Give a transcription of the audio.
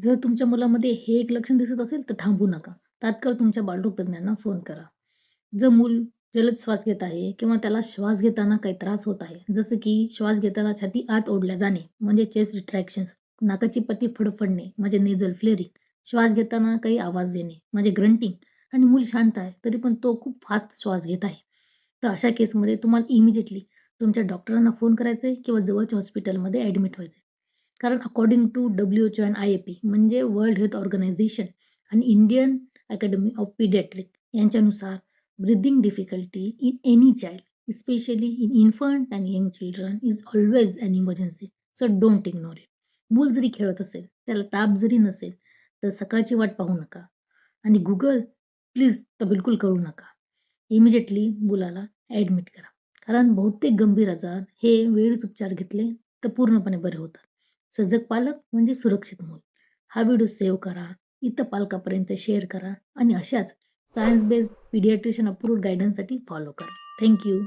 जर तुमच्या मुलामध्ये हे एक लक्षण दिसत असेल तर थांबू नका. तात्काळ तुमच्या बालरोग तज्ञांना फोन करा. जर मूल जलद श्वास घेत आहे किंवा त्याला श्वास घेताना काही त्रास होत आहे, जसं की श्वास घेताना छाती आत ओढल्या जाणे म्हणजे चेस्ट रिट्रॅक्शन्स, नाकाची पट्टी फडफडणे म्हणजे नेझल फ्लेअरिंग, श्वास घेताना काही आवाज देणे म्हणजे ग्रंटिंग आणि मूल शांत आहे तरी पण तो खूप फास्ट श्वास घेत आहे, तर अशा केसमध्ये तुम्हाला इमिजिएटली तुमच्या डॉक्टरांना फोन करायचा आहे किंवा जवळच्या हॉस्पिटलमध्ये ॲडमिट व्हायचं आहे. कारण according to WHO and IAP म्हणजे वर्ल्ड हेल्थ ऑर्गनायझेशन आणि इंडियन अकॅडमी ऑफ पीडियाट्रिक यांच्यानुसार breathing difficulty in any child, especially in infant and young children, is always an emergency. So don't ignore it. मूल जरी खेळत असेल, त्याला ताप जरी नसेल, तर सकाळची वाट पाहू नका. आणि गुगल प्लीज तर बिलकुल करू नका. इमिजिएटली मुलाला ॲडमिट करा. कारण बहुतेक गंभीर आजार हे वेळीच उपचार घेतले तर पूर्णपणे बरे होतात. सजग पालक म्हणजे सुरक्षित मूल. हा व्हिडिओ सेव्ह करा, इतर पालकापर्यंत शेअर करा आणि अशाच सायन्स बेस्ड पीडियाट्रिशियन अप्रूव्ड गाईडन्ससाठी फॉलो करा. Thank you.